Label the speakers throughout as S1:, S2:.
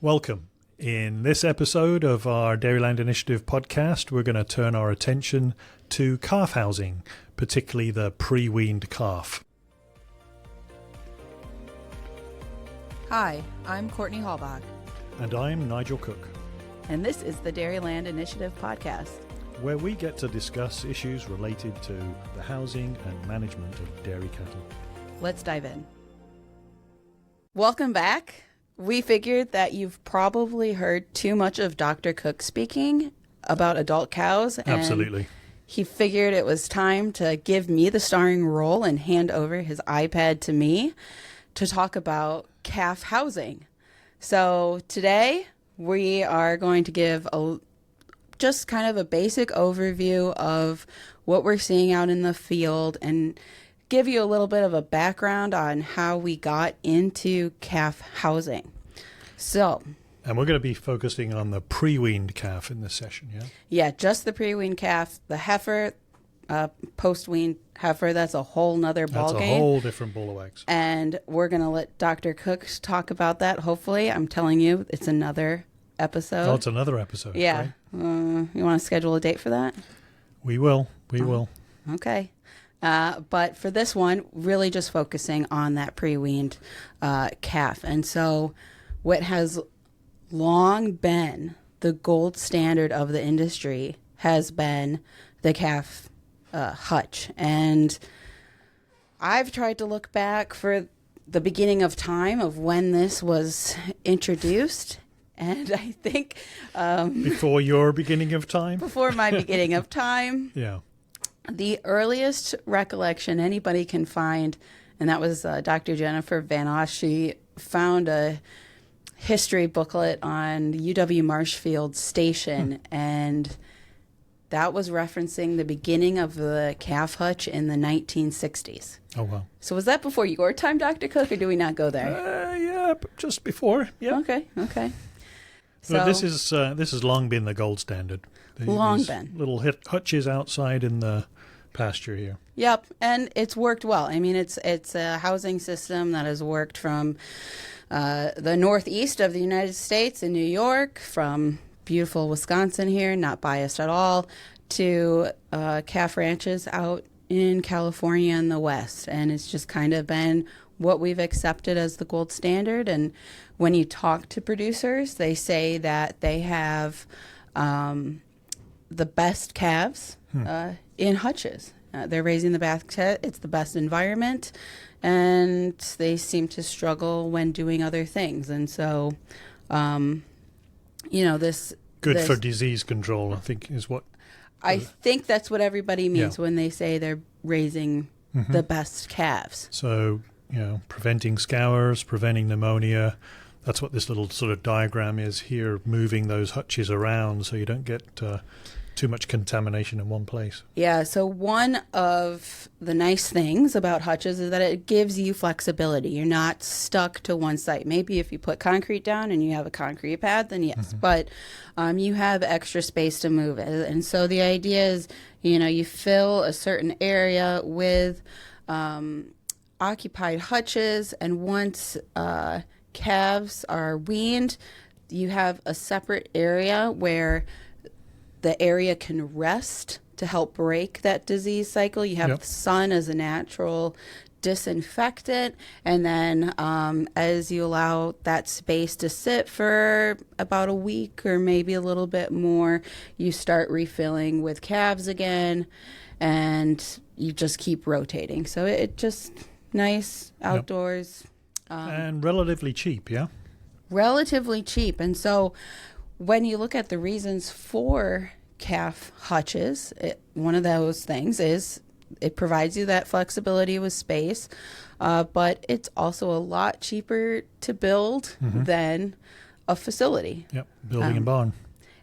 S1: Welcome. In this episode of our Dairyland Initiative podcast, we're going to turn our attention to calf housing, particularly the pre-weaned calf.
S2: Hi, I'm Courtney Hallbach.
S1: And I'm Nigel Cook,
S2: And this is the Dairyland Initiative podcast,
S1: where we get to discuss issues related to the housing and management of dairy cattle.
S2: Let's dive in. Welcome back. We figured that you've probably heard too much of Dr. Cook speaking about adult cows. And
S1: Absolutely.
S2: he figured it was time to give me the starring role and hand over his iPad to me to talk about calf housing. So today we are going to give just kind of a basic overview of what we're seeing out in the field and give you a little bit of a background on how we got into calf housing.
S1: And we're going to be focusing on the pre-weaned calf in this session, yeah?
S2: Yeah, just the pre-weaned calf. The heifer, post-weaned heifer, that's a whole nother ballgame.
S1: That's a whole different ball of wax.
S2: And we're going to let Dr. Cook talk about that, hopefully. I'm telling you, it's another episode.
S1: Oh, it's another episode.
S2: Yeah. You want to schedule a date for that?
S1: We will. We will.
S2: Okay. But for this one, really just focusing on that pre-weaned calf. And so what has long been the gold standard of the industry has been the calf hutch. And I've tried to look back for the beginning of time of when this was introduced. And I think...
S1: before your beginning of time?
S2: Before my beginning of time.
S1: Yeah.
S2: The earliest recollection anybody can find, and that was Dr. Jennifer Van Oss. She found a history booklet on UW Marshfield Station, and that was referencing the beginning of the calf hutch in the 1960s.
S1: Oh, wow.
S2: So was that before your time, Dr. Cook, or do we not go there?
S1: Yeah, just before. Yeah.
S2: Okay.
S1: So this has long been the gold standard.
S2: Long
S1: These
S2: been.
S1: Little hutches outside in the pasture here.
S2: Yep, and it's worked well. I mean, it's a housing system that has worked from the northeast of the United States in New York, from beautiful Wisconsin here, not biased at all, to calf ranches out in California in the west. And it's just kind of been what we've accepted as the gold standard. And when you talk to producers, they say that they have the best calves in hutches. They're raising the best. It's the best environment, and they seem to struggle when doing other things. And so, this
S1: good for disease control, I think, is what.
S2: I think that's what everybody means when they say they're raising the best calves.
S1: So, preventing scours, preventing pneumonia. That's what this little sort of diagram is here, moving those hutches around so you don't get too much contamination in one place.
S2: Yeah, so one of the nice things about hutches is that it gives you flexibility. You're not stuck to one site. Maybe if you put concrete down and you have a concrete pad, then yes. But you have extra space to move it. And so the idea is, you fill a certain area with occupied hutches, and once calves are weaned, you have a separate area where the area can rest to help break that disease cycle. You have the sun as a natural disinfectant, and then as you allow that space to sit for about a week or maybe a little bit more, you start refilling with calves again, and you just keep rotating. So it just nice outdoors.
S1: And relatively cheap, yeah?
S2: Relatively cheap. And so when you look at the reasons for calf hutches, one of those things is it provides you that flexibility with space, but it's also a lot cheaper to build than a facility.
S1: Yep, building a barn.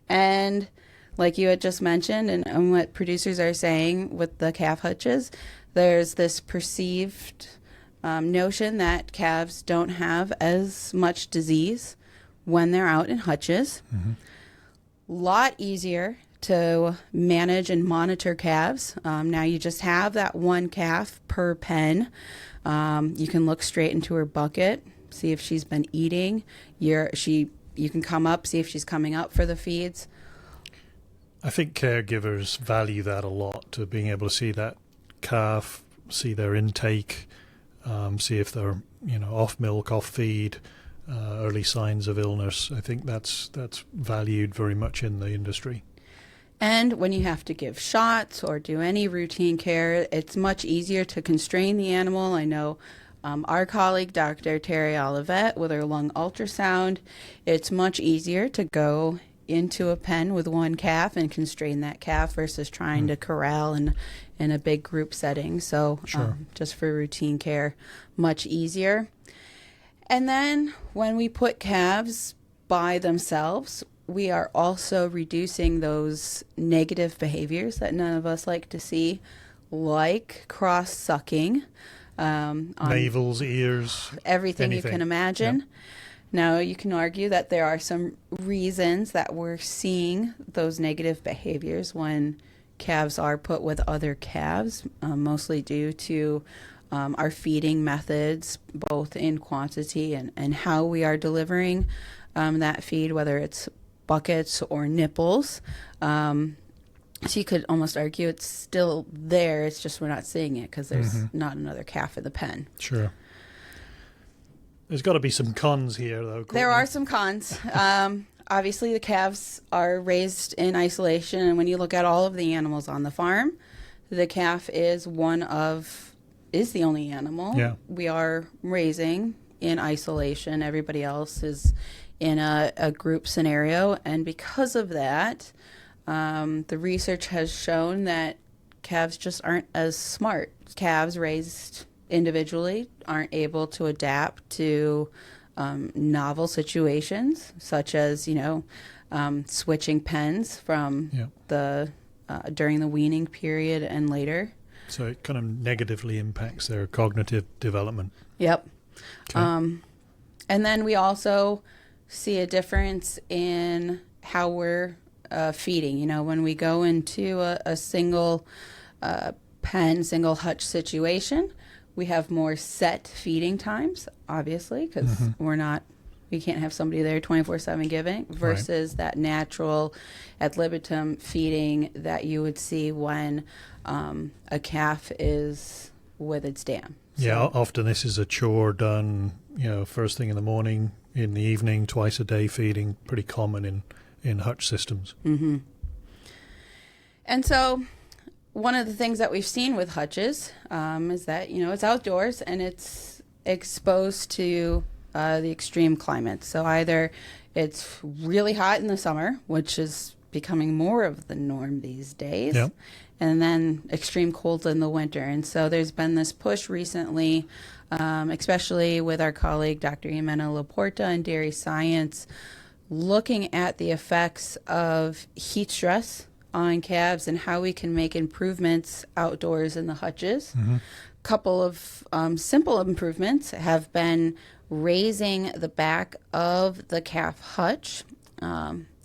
S2: And like you had just mentioned, and what producers are saying with the calf hutches, there's this perceived notion that calves don't have as much disease when they're out in hutches. Lot easier to manage and monitor calves. Now you just have that one calf per pen. You can look straight into her bucket, see if she's been eating. She You can come up, see if she's coming up for the feeds.
S1: I think caregivers value that a lot, to being able to see that calf, see their intake, see if they're off milk, off feed, early signs of illness. I think that's valued very much in the industry.
S2: And when you have to give shots or do any routine care, it's much easier to constrain the animal. I know our colleague, Dr. Terry Olivet, with her lung ultrasound, it's much easier to go into a pen with one calf and constrain that calf versus trying to corral in a big group setting. So
S1: Sure.
S2: Just for routine care, much easier. And then when we put calves by themselves, we are also reducing those negative behaviors that none of us like to see, like cross-sucking.
S1: Navels, ears,
S2: everything you
S1: anything.
S2: can imagine.
S1: Yep.
S2: Now, you can argue that there are some reasons that we're seeing those negative behaviors when calves are put with other calves, mostly due to our feeding methods, both in quantity and how we are delivering that feed, whether it's buckets or nipples. So you could almost argue it's still there. It's just we're not seeing it because there's not another calf in the pen.
S1: Sure. There's got to be some cons here, though. Courtney.
S2: There are some cons. Obviously, the calves are raised in isolation, and when you look at all of the animals on the farm, the calf is the only animal we are raising in isolation. Everybody else is in a group scenario, and because of that, the research has shown that calves just aren't as smart. Calves raised individually aren't able to adapt to novel situations, such as switching pens from during the weaning period and later.
S1: So it kind of negatively impacts their cognitive development.
S2: Yep.
S1: Okay.
S2: And then we also see a difference in how we're feeding. When we go into a single pen, single hutch situation, we have more set feeding times, obviously, because we can't have somebody there 24/7 giving, versus that natural ad libitum feeding that you would see when a calf is with its dam.
S1: Yeah, often this is a chore done, first thing in the morning, in the evening, twice a day feeding, pretty common in hutch systems.
S2: Mm-hmm. And so one of the things that we've seen with hutches is that, it's outdoors and it's exposed to the extreme climates. So either it's really hot in the summer, which is becoming more of the norm these days, and then extreme cold in the winter. And so there's been this push recently, especially with our colleague, Dr. Jimena Laporta in Dairy Science, looking at the effects of heat stress on calves and how we can make improvements outdoors in the hutches. A couple of simple improvements have been raising the back of the calf hutch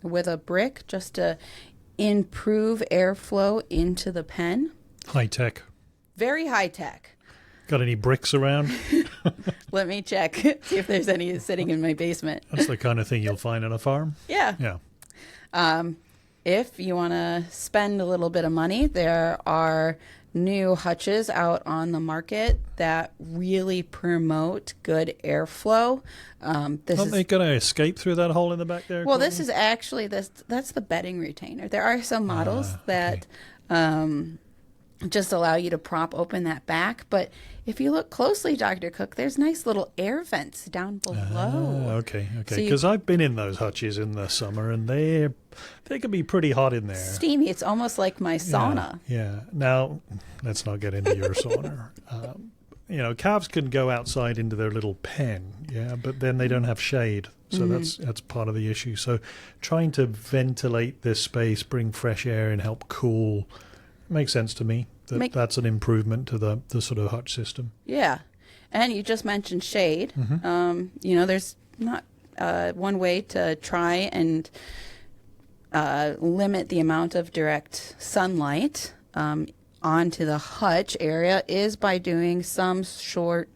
S2: with a brick just to improve airflow into the pen.
S1: High tech.
S2: Very high tech.
S1: Got any bricks around?
S2: Let me check, see if there's any sitting in my basement.
S1: That's the kind of thing you'll find on a farm.
S2: Yeah. If you want to spend a little bit of money, there are new hutches out on the market that really promote good airflow.
S1: Aren't they going to escape through that hole in the back there?
S2: Well, this is actually that's the bedding retainer. There are some models that just allow you to prop open that back, but if you look closely, Dr. Cook, there's nice little air vents down below.
S1: Okay. Because I've been in those hutches in the summer, and they can be pretty hot in there.
S2: Steamy. It's almost like my sauna.
S1: Yeah. Now, let's not get into your sauna. Calves can go outside into their little pen, but then they don't have shade. So that's part of the issue. So trying to ventilate this space, bring fresh air and help cool, makes sense to me. That's an improvement to the sort of hutch system.
S2: Yeah. And you just mentioned shade. There's not one way to try and limit the amount of direct sunlight onto the hutch area is by doing some sort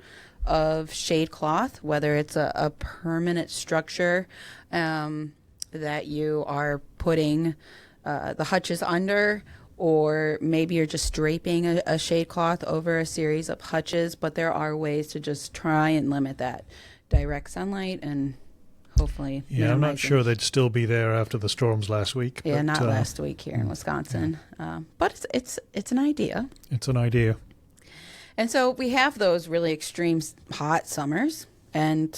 S2: of shade cloth, whether it's a permanent structure that you are putting the hutches under, or maybe you're just draping a shade cloth over a series of hutches. But there are ways to just try and limit that direct sunlight and hopefully
S1: Yeah, I'm not
S2: minimizing.
S1: sure they'd still be there after the storms last week.
S2: Yeah,
S1: but,
S2: not last week here in Wisconsin. But it's an idea.
S1: It's an idea.
S2: And so we have those really extreme hot summers, and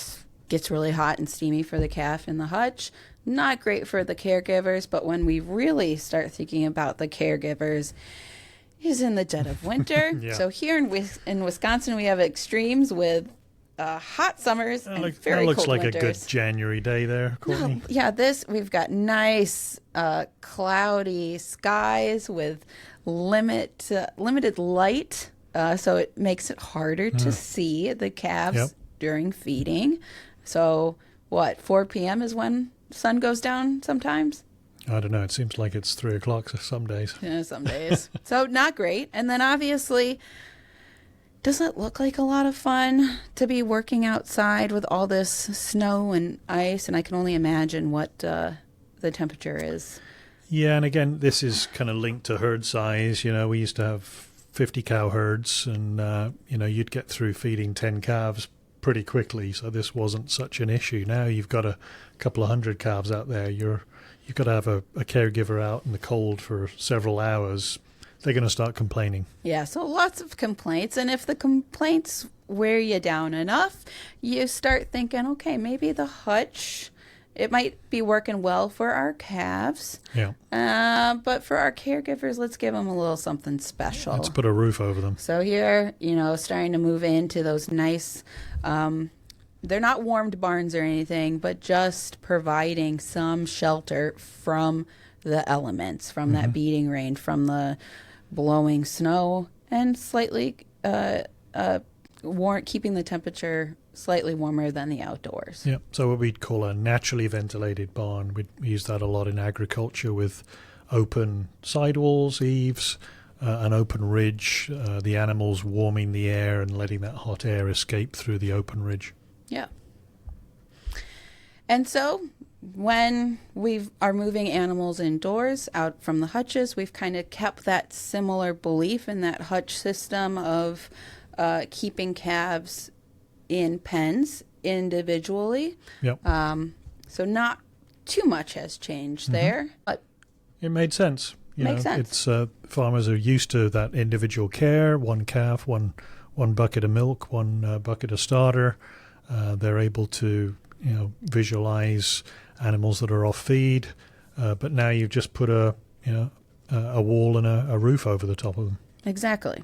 S2: gets really hot and steamy for the calf in the hutch. Not great for the caregivers, but when we really start thinking about the caregivers is in the dead of winter.
S1: Yeah.
S2: So here in Wisconsin, we have extremes with hot summers and very
S1: that looks
S2: cold
S1: like
S2: winters.
S1: a good January day there, Courtney.
S2: No, yeah, we've got nice cloudy skies with limited light, so it makes it harder to see the calves during feeding. So 4 p.m. is when the sun goes down sometimes?
S1: I don't know. It seems like it's 3 o'clock some days.
S2: Yeah, some days. So not great. And then obviously, does it look like a lot of fun to be working outside with all this snow and ice? And I can only imagine what the temperature is.
S1: Yeah, and again, this is kind of linked to herd size. We used to have 50 cow herds, and you'd get through feeding 10 calves pretty quickly, so this wasn't such an issue. Now you've got a couple of hundred calves out there. You've got to have a caregiver out in the cold for several hours. They're going to start complaining.
S2: Yeah, so lots of complaints, and if the complaints wear you down enough, you start thinking, okay, maybe the hutch, it might be working well for our calves.
S1: Yeah.
S2: But for our caregivers, let's give them a little something special.
S1: Let's put a roof over them.
S2: So here, starting to move into those nice, they're not warmed barns or anything, but just providing some shelter from the elements, from that beating rain, from the blowing snow, and slightly keeping the temperature slightly warmer than the outdoors.
S1: Yeah, so what we'd call a naturally ventilated barn. We use that a lot in agriculture with open sidewalls, eaves, an open ridge, the animals warming the air and letting that hot air escape through the open ridge.
S2: Yeah. And so when we are moving animals indoors out from the hutches, we've kind of kept that similar belief in that hutch system of keeping calves in pens individually.
S1: Yep.
S2: So not too much has changed there, but
S1: It made sense.
S2: Makes sense.
S1: It's farmers are used to that individual care. One calf, one bucket of milk, one bucket of starter. They're able to visualize animals that are off feed, but now you've just put a wall and a roof over the top of them.
S2: Exactly.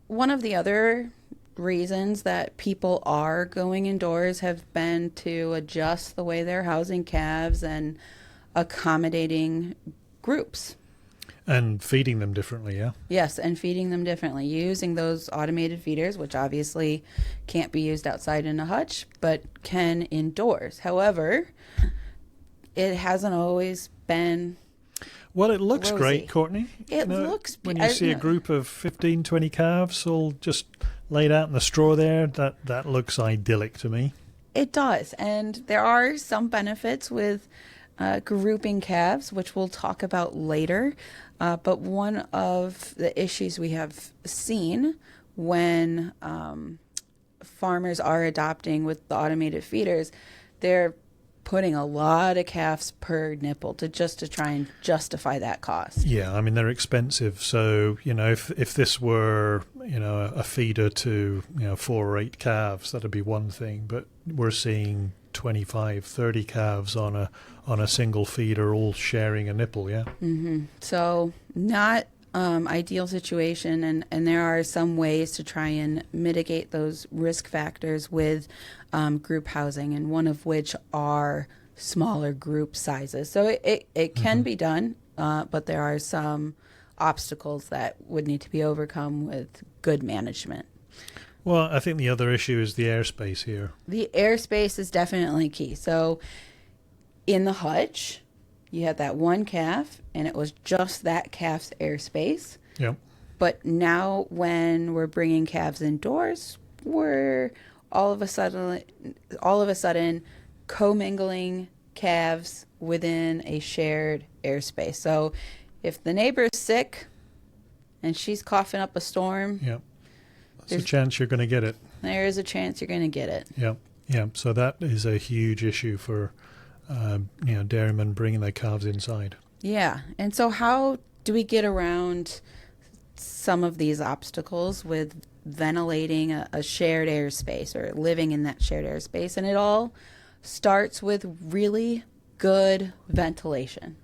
S2: One of the other reasons that people are going indoors have been to adjust the way they're housing calves and accommodating groups.
S1: And feeding them differently, yeah?
S2: Yes, and feeding them differently, using those automated feeders, which obviously can't be used outside in a hutch, but can indoors. However, it hasn't always been
S1: Well, it looks
S2: rosy.
S1: great, Courtney.
S2: It looks
S1: when you see a group of 15, 20 calves all just laid out in the straw there, that looks idyllic to me.
S2: It does, and there are some benefits with grouping calves, which we'll talk about later. But one of the issues we have seen when farmers are adopting with the automated feeders, they're putting a lot of calves per nipple to try and justify that cost.
S1: Yeah, I mean, they're expensive. So, if this were, a feeder to, 4 or 8 calves, that'd be one thing. But we're seeing 25, 30 calves on a single feeder all sharing a nipple, yeah?
S2: Mm-hmm. So not ideal situation, and there are some ways to try and mitigate those risk factors with group housing, and one of which are smaller group sizes. So it can be done, but there are some obstacles that would need to be overcome with good management.
S1: Well, I think the other issue is the airspace here.
S2: The airspace is definitely key. So in the hutch, you had that one calf, and it was just that calf's airspace.
S1: Yep.
S2: But now when we're bringing calves indoors, we're all of a sudden commingling calves within a shared airspace. So if the neighbor is sick and she's coughing up a storm,
S1: Yeah. There's a chance you're going to get it.
S2: There is a chance you're going to get it.
S1: Yeah. Yeah. So that is a huge issue for, dairymen bringing their calves inside.
S2: Yeah. And so how do we get around some of these obstacles with ventilating a shared airspace or living in that shared airspace? And it all starts with really good ventilation.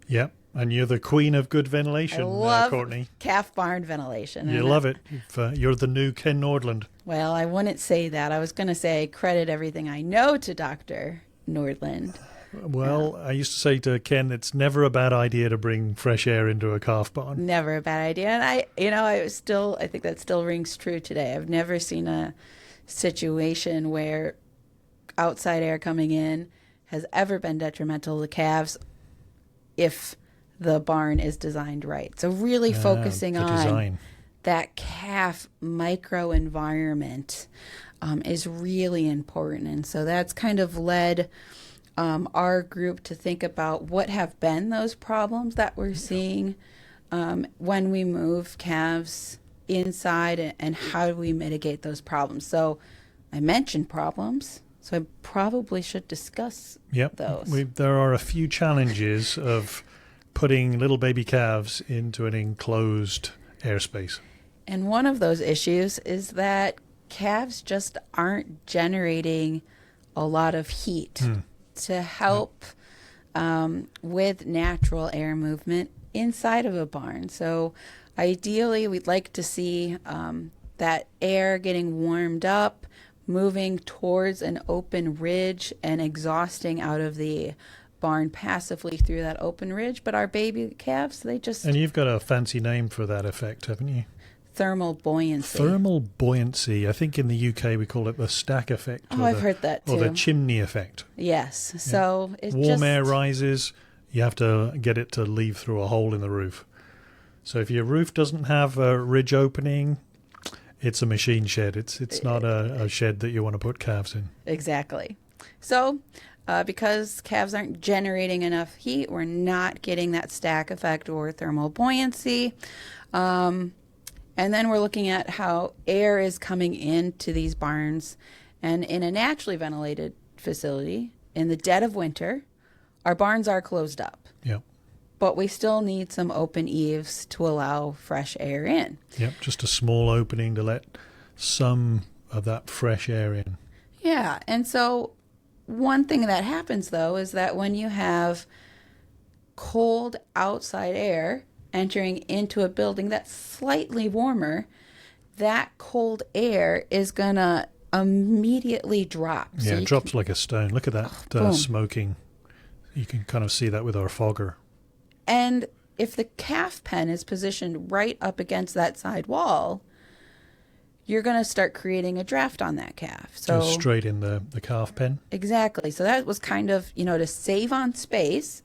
S1: Yep. And you're the queen of good ventilation,
S2: I love
S1: Courtney.
S2: calf barn ventilation.
S1: You love it. You're the new Ken Nordland.
S2: Well, I wouldn't say that. I was going to say I credit everything I know to Dr. Nordland.
S1: Well, I used to say to Ken, it's never a bad idea to bring fresh air into a calf barn.
S2: Never a bad idea. And I think that still rings true today. I've never seen a situation where outside air coming in has ever been detrimental to calves if the barn is designed right. So really focusing on
S1: design.
S2: That calf microenvironment is really important. And so that's kind of led our group to think about what have been those problems that we're seeing when we move calves inside, and how do we mitigate those problems. So I mentioned problems, so I probably should discuss those.
S1: There are a few challenges of putting little baby calves into an enclosed airspace.
S2: And one of those issues is that calves just aren't generating a lot of heat to help with natural air movement inside of a barn. So ideally, we'd like to see that air getting warmed up, moving towards an open ridge and exhausting out of the barn passively through that open ridge. But our baby calves, they just...
S1: And you've got a fancy name for that effect, haven't you?
S2: Thermal buoyancy.
S1: Thermal buoyancy. I think in the UK we call it the stack effect.
S2: Oh, I've heard that too.
S1: Or the chimney effect.
S2: Yes. So it's
S1: warm air rises, you have to get it to leave through a hole in the roof. So if your roof doesn't have a ridge opening, it's a machine shed. It's not a shed that you want to put calves in.
S2: Exactly. So because calves aren't generating enough heat, we're not getting that stack effect or thermal buoyancy. And then we're looking at how air is coming into these barns. And in a naturally ventilated facility, in the dead of winter, our barns are closed up.
S1: Yep.
S2: But we still need some open eaves to allow fresh air in.
S1: Yep, just a small opening to let some of that fresh air in.
S2: Yeah, and so one thing that happens, though, is that when you have cold outside air entering into a building that's slightly warmer, that cold air is going to immediately drop.
S1: Yeah,
S2: So
S1: it drops like a stone. Look at that smoking. You can kind of see that with our fogger.
S2: And if the calf pen is positioned right up against that side wall, you're going to start creating a draft on that calf. So
S1: straight in the calf pen.
S2: Exactly. So that was kind of, to save on space.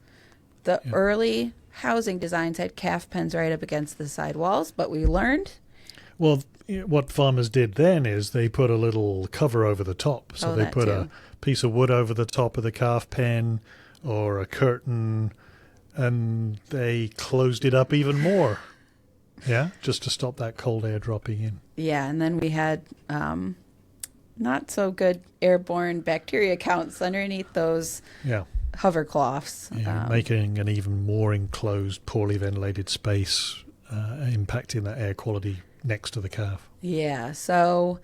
S2: The early housing designs had calf pens right up against the side walls, but we learned.
S1: Well, what farmers did then is they put a little cover over the top. So they put a piece of wood over the top of the calf pen or a curtain, and they closed it up even more. Yeah, just to stop that cold air dropping in.
S2: Yeah, and then we had not so good airborne bacteria counts underneath those hover cloths.
S1: Yeah, making an even more enclosed, poorly ventilated space, impacting that air quality next to the calf.
S2: Yeah, so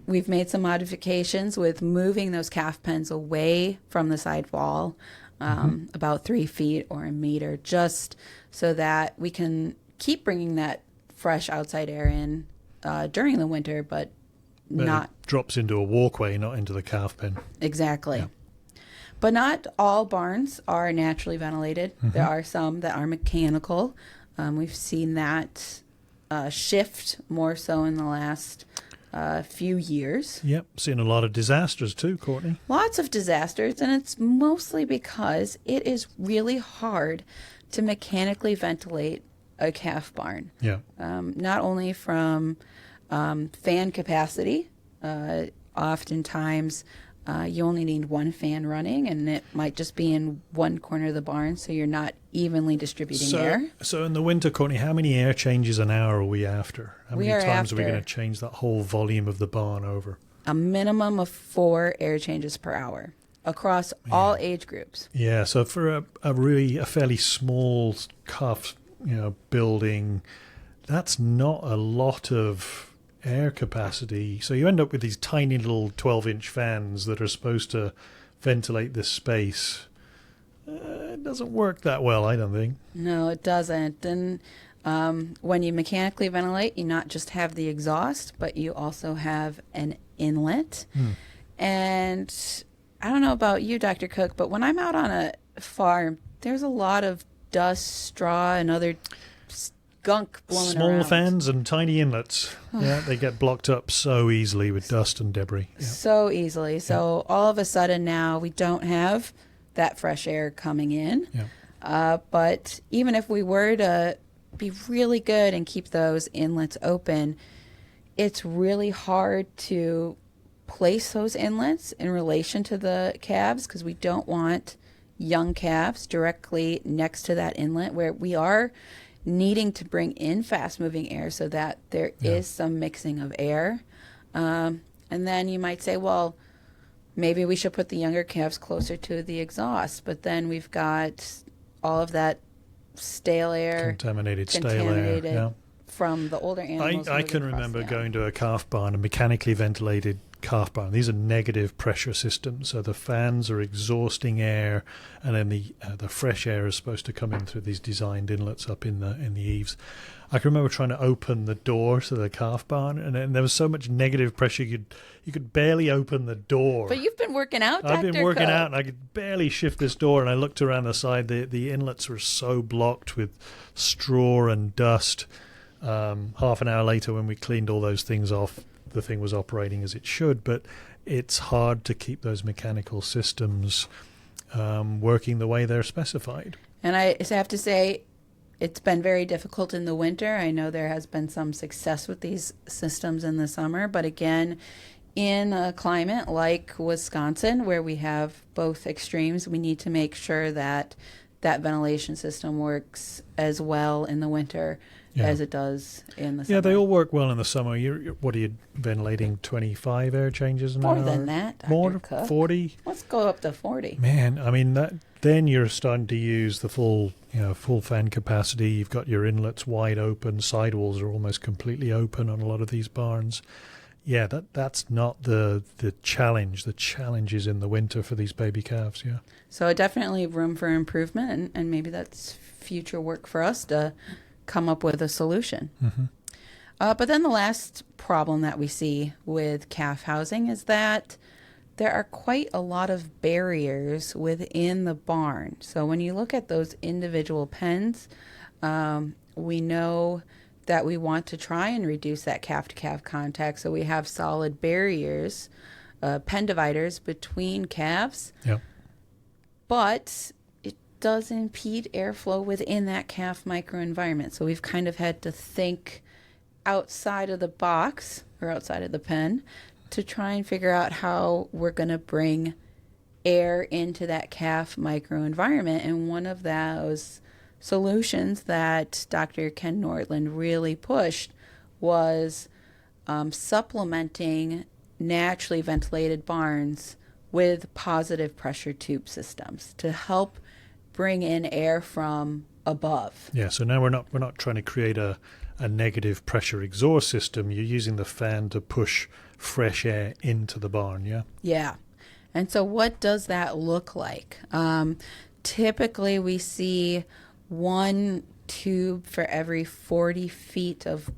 S2: we've made some modifications with moving those calf pens away from the side wall, about 3 feet or a meter, just so that we can keep bringing that fresh outside air in during the winter, but not...
S1: It drops into a walkway, not into the calf pen.
S2: Exactly. Yeah. But not all barns are naturally ventilated. There are some that are mechanical. We've seen that shift more so in the last few years.
S1: Yep, seen a lot of disasters too, Courtney.
S2: Lots of disasters, and it's mostly because it is really hard to mechanically ventilate a calf barn.
S1: Yeah.
S2: Not only from fan capacity, oftentimes you only need one fan running, and it might just be in one corner of the barn, so you're not evenly distributing air.
S1: So in the winter, Courtney, how many air changes an hour are we after? How many times are we going to change that whole volume of the barn over?
S2: A minimum of 4 air changes per hour across all age groups.
S1: Yeah, so for a fairly small calf, building, that's not a lot of air capacity. So you end up with these tiny little 12-inch fans that are supposed to ventilate this space. It doesn't work that well, I don't think.
S2: No, it doesn't. And when you mechanically ventilate, you not just have the exhaust, but you also have an inlet. And I don't know about you, Dr. Cook, but when I'm out on a farm, there's a lot of dust, straw, and other gunk blowing
S1: Small
S2: around.
S1: fans and tiny inlets. Yeah, they get blocked up so easily with dust and debris. Yeah.
S2: So easily. So all of a sudden now we don't have that fresh air coming in.
S1: Yeah.
S2: But even if we were to be really good and keep those inlets open, it's really hard to place those inlets in relation to the calves, because we don't want young calves directly next to that inlet, where we are needing to bring in fast-moving air so that there is some mixing of air. And then you might say, well, maybe we should put the younger calves closer to the exhaust, but then we've got all of that stale air,
S1: contaminated stale air. Yeah.
S2: from the older animals.
S1: I can remember going to a calf barn, a mechanically ventilated calf barn. These are negative pressure systems, so the fans are exhausting air, and then the fresh air is supposed to come in through these designed inlets up in the eaves. I can remember trying to open the door to the calf barn, and there was so much negative pressure you could barely open the door.
S2: But you've been working out, Dr.
S1: I've been working
S2: Cook.
S1: out, and I could barely shift this door, and I looked around the side. The inlets were so blocked with straw and dust. Half an hour later, when we cleaned all those things off, the thing was operating as it should, but it's hard to keep those mechanical systems working the way they're specified.
S2: And I have to say, it's been very difficult in the winter. I know there has been some success with these systems in the summer, but again, in a climate like Wisconsin, where we have both extremes, we need to make sure that that ventilation system works as well in the winter as it does in the summer.
S1: Yeah, they all work well in the summer. What are you ventilating, 25 air changes an hour?
S2: More than that, Dr.
S1: More?
S2: Cook.
S1: 40?
S2: Let's go up to 40.
S1: Man, I mean, then you're starting to use the full fan capacity. You've got your inlets wide open. Sidewalls are almost completely open on a lot of these barns. Yeah, that's not the challenge. The challenge is in the winter for these baby calves, yeah.
S2: So definitely room for improvement, and maybe that's future work for us to come up with a solution.
S1: Mm-hmm.
S2: But then the last problem that we see with calf housing is that there are quite a lot of barriers within the barn. So when you look at those individual pens, we know that we want to try and reduce that calf-to-calf contact. So we have solid barriers, pen dividers between calves.
S1: Yep.
S2: But it does impede airflow within that calf microenvironment. So we've kind of had to think outside of the box or outside of the pen to try and figure out how we're going to bring air into that calf microenvironment. And one of those solutions that Dr. Ken Nordland really pushed was supplementing naturally ventilated barns with positive pressure tube systems to help bring in air from above.
S1: Yeah, so now we're not trying to create a negative pressure exhaust system. You're using the fan to push fresh air into the barn, yeah?
S2: Yeah. And so what does that look like? Typically we see one tube for every 40 feet of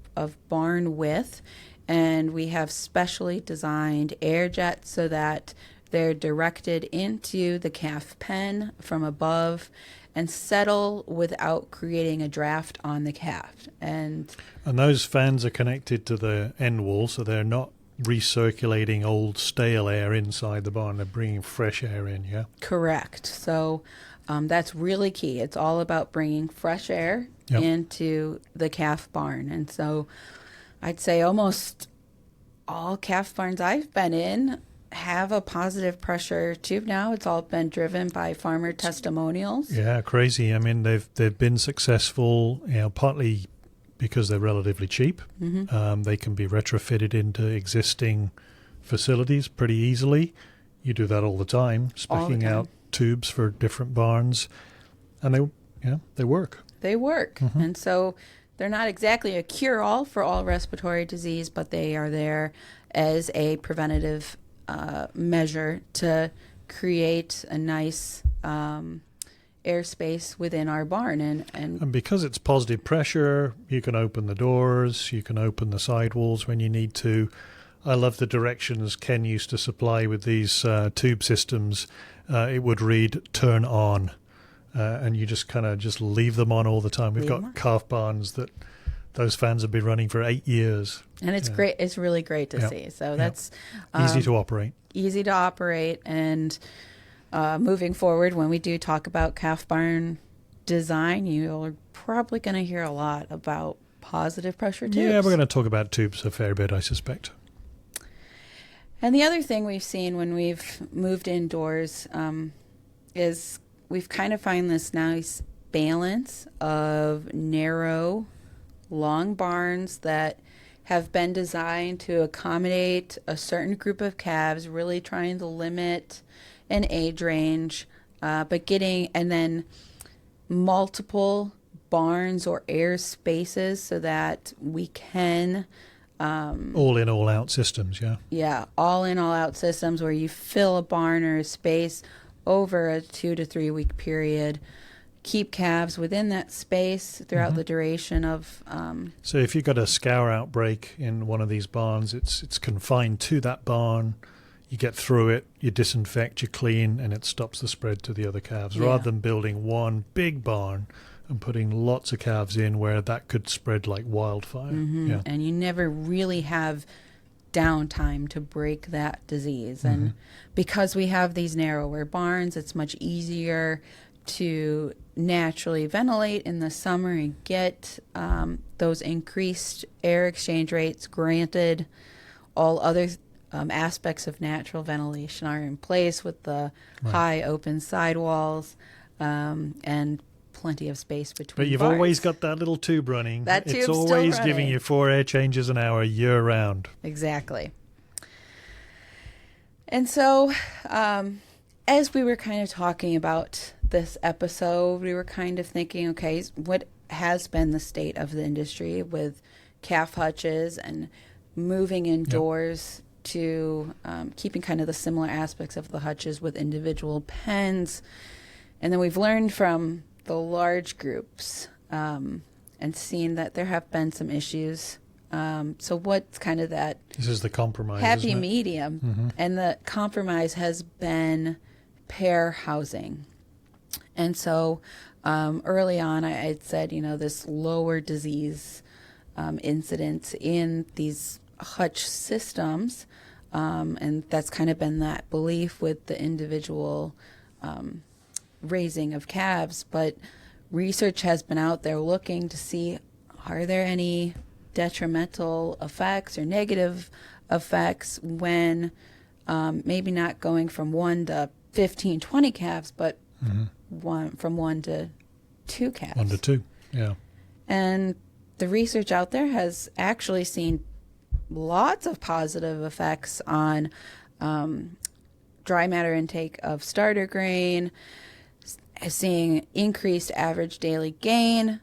S2: barn width, and we have specially designed air jets so that they're directed into the calf pen from above and settle without creating a draft on the calf. And
S1: those fans are connected to the end wall, so they're not recirculating old stale air inside the barn. They're bringing fresh air in, yeah?
S2: Correct. So that's really key. It's all about bringing fresh air into the calf barn. And so I'd say almost all calf barns I've been in have a positive pressure tube now. It's all been driven by farmer testimonials.
S1: Yeah, crazy. I mean, they've been successful, partly because they're relatively cheap. They can be retrofitted into existing facilities pretty easily. You do that all the time, speccing out tubes for different barns, and they work.
S2: They work, and so they're not exactly a cure-all for all respiratory disease, but they are there as a preventative measure to create a nice airspace within our barn. And
S1: because it's positive pressure, you can open the doors, you can open the sidewalls when you need to. I love the directions Ken used to supply with these tube systems. It would read "turn on," and you just kind of just leave them on all the time. We've got calf barns that those fans have been running for 8 years.
S2: And it's great. It's really great to see. So that's
S1: easy to operate.
S2: Easy to operate. And moving forward, when we do talk about calf barn design, you're probably going to hear a lot about positive pressure tubes.
S1: Yeah, we're going to talk about tubes a fair bit, I suspect.
S2: And the other thing we've seen when we've moved indoors is we've kind of found this nice balance of narrow, long barns that have been designed to accommodate a certain group of calves, really trying to limit an age range, but and then multiple barns or air spaces so that we can
S1: all in, all out systems,
S2: yeah, all in, all out systems where you fill a barn or a space over a 2 to 3 week period, keep calves within that space throughout the duration of
S1: so if you've got a scour outbreak in one of these barns, it's confined to that barn. You get through it, you disinfect, you clean, and it stops the spread to the other calves, rather than building one big barn and putting lots of calves in where that could spread like wildfire.
S2: And you never really have downtime to break that disease. And because we have these narrower barns, it's much easier to naturally ventilate in the summer and get those increased air exchange rates. Granted, all other aspects of natural ventilation are in place with the high open sidewalls and plenty of space between
S1: But you've
S2: barns.
S1: always got that little tube running.
S2: That tube's
S1: it's
S2: still
S1: always
S2: running.
S1: giving you 4 air changes an hour year round.
S2: Exactly. And so as we were kind of talking about this episode, we were kind of thinking, okay, what has been the state of the industry with calf hutches and moving indoors to keeping kind of the similar aspects of the hutches with individual pens. And then we've learned from the large groups and seen that there have been some issues. So what's kind of that
S1: This is the compromise,
S2: happy
S1: isn't it?
S2: medium? And the compromise has been pair housing. And so early on, I had said, this lower disease incidence in these hutch systems. And that's kind of been that belief with the individual raising of calves. But research has been out there looking to see, are there any detrimental effects or negative effects when maybe not going from 1 to 15, 20 calves, but from 1 to 2 calves.
S1: 1 to 2, yeah.
S2: And the research out there has actually seen lots of positive effects on dry matter intake of starter grain, seeing increased average daily gain,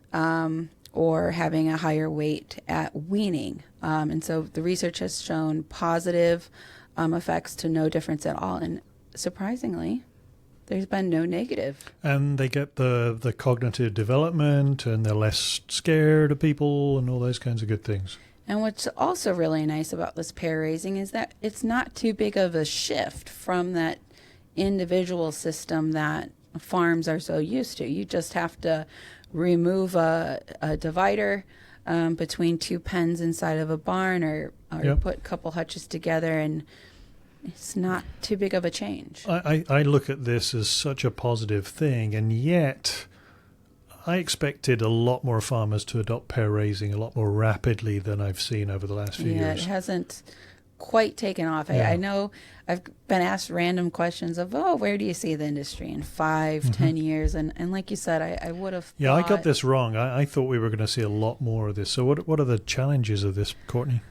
S2: or having a higher weight at weaning. And so the research has shown positive effects to no difference at all. And surprisingly, there's been no negative.
S1: And they get the cognitive development, and they're less scared of people and all those kinds of good things.
S2: And what's also really nice about this pair raising is that it's not too big of a shift from that individual system that farms are so used to. You just have to remove a divider between 2 pens inside of a barn or put a couple hutches together, and it's not too big of a change.
S1: I look at this as such a positive thing, and yet I expected a lot more farmers to adopt pair raising a lot more rapidly than I've seen over the last few years.
S2: It hasn't quite taken off.
S1: Yeah.
S2: I know I've been asked random questions of, where do you see the industry in 5, 10 years? And like you said, I would have
S1: Yeah,
S2: thought,
S1: I got this wrong. I thought we were going to see a lot more of this. So what are the challenges of this, Courtney?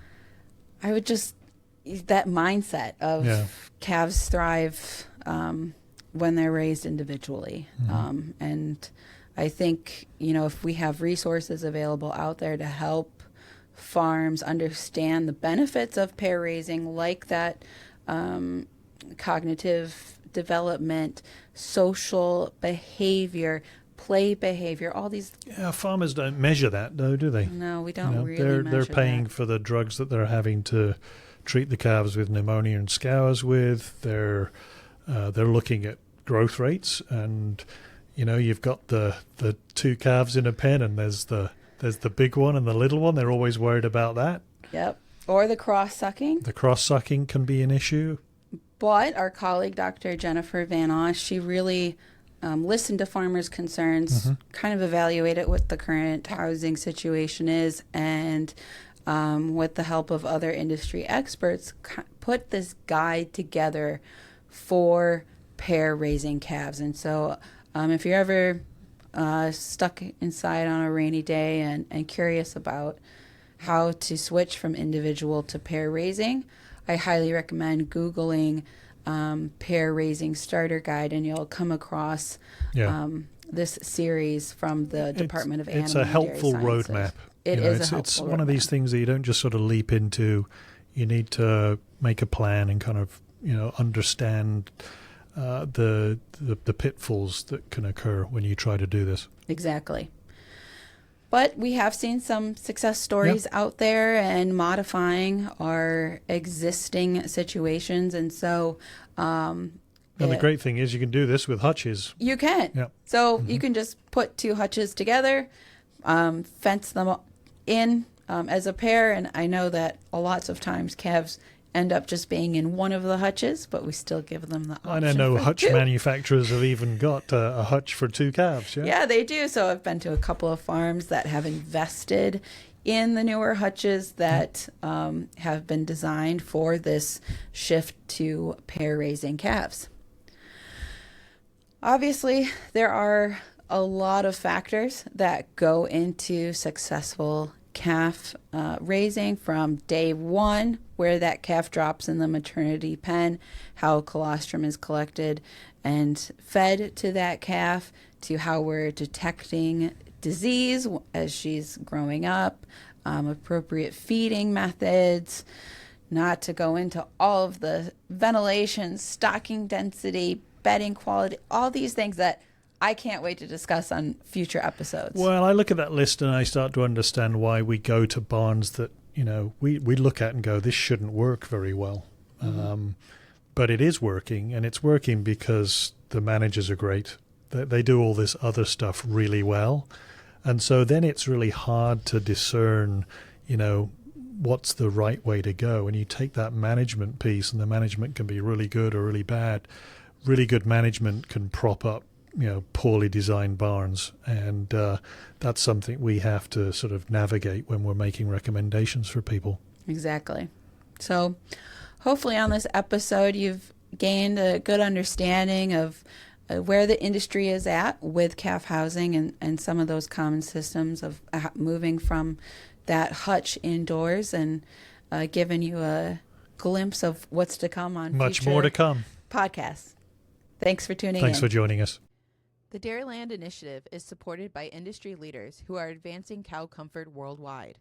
S2: I would just, that mindset of calves thrive when they're raised individually. And I think, if we have resources available out there to help farms understand the benefits of pair raising, like that cognitive development, social behavior, play behavior, all these.
S1: Yeah, farmers don't measure that, though, do they?
S2: No, we don't really
S1: they're
S2: measure
S1: paying
S2: that.
S1: for the drugs that they're having to treat the calves with pneumonia and scours with. They're looking at growth rates, and you've got the two calves in a pen, and there's the big one and the little one. They're always worried about that.
S2: Yep. Or the cross-sucking.
S1: The cross-sucking can be an issue.
S2: But our colleague, Dr. Jennifer Van Oss, she really listened to farmers' concerns, kind of evaluated what the current housing situation is, and with the help of other industry experts, put this guide together for pair raising calves. And so if you're ever stuck inside on a rainy day and curious about how to switch from individual to pair raising, I highly recommend Googling pair raising starter guide, and you'll come across this series from the Department of Animal
S1: It's a
S2: and
S1: helpful
S2: Dairy Sciences.
S1: roadmap.
S2: It is a helpful
S1: It's one of
S2: roadmap.
S1: these things that you don't just sort of leap into. You need to make a plan and kind of understand the pitfalls that can occur when you try to do this.
S2: Exactly. But we have seen some success stories out there and modifying our existing situations. And so
S1: And the great thing is you can do this with hutches.
S2: you can.
S1: Yep.
S2: So you can just put two hutches together, fence them in as a pair. And I know that lots of times calves end up just being in one of the hutches, but we still give them the option.
S1: I know
S2: for
S1: hutch
S2: two.
S1: manufacturers have even got a hutch for two calves.
S2: Yeah, they do. So I've been to a couple of farms that have invested in the newer hutches that have been designed for this shift to pair raising calves. Obviously, there are a lot of factors that go into successful calf raising from day one, where that calf drops in the maternity pen, how colostrum is collected and fed to that calf, to how we're detecting disease as she's growing up, appropriate feeding methods, not to go into all of the ventilation, stocking density, bedding quality, all these things that I can't wait to discuss on future episodes.
S1: Well, I look at that list and I start to understand why we go to barns that, we look at and go, this shouldn't work very well. But it is working, and it's working because the managers are great. They do all this other stuff really well. And so then it's really hard to discern, what's the right way to go. And you take that management piece, and the management can be really good or really bad. Really good management can prop up poorly designed barns, and that's something we have to sort of navigate when we're making recommendations for people.
S2: Exactly. So hopefully on this episode you've gained a good understanding of where the industry is at with calf housing and some of those common systems of moving from that hutch indoors, and given you a glimpse of what's to come on
S1: Much
S2: future
S1: more to come.
S2: podcasts. Thanks for tuning in.
S1: Thanks for joining us.
S2: The Dairyland Initiative is supported by industry leaders who are advancing cow comfort worldwide.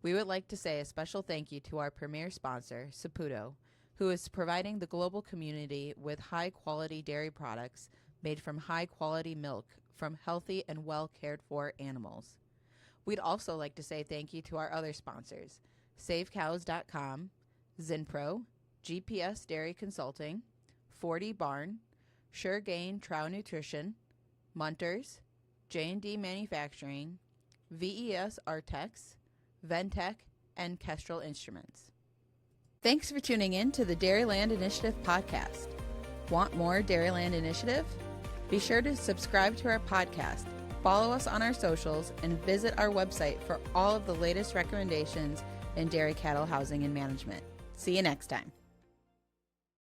S2: We would like to say a special thank you to our premier sponsor, Saputo, who is providing the global community with high-quality dairy products made from high-quality milk from healthy and well-cared-for animals. We'd also like to say thank you to our other sponsors, SaveCows.com, Zinpro, GPS Dairy Consulting, 40 Barn, Sure Gain Trow Nutrition, Munters, J&D Manufacturing, VES Artex, Ventec, and Kestrel Instruments. Thanks for tuning in to the Dairyland Initiative podcast. Want more Dairyland Initiative? Be sure to subscribe to our podcast, follow us on our socials, and visit our website for all of the latest recommendations in dairy cattle housing and management. See you next time.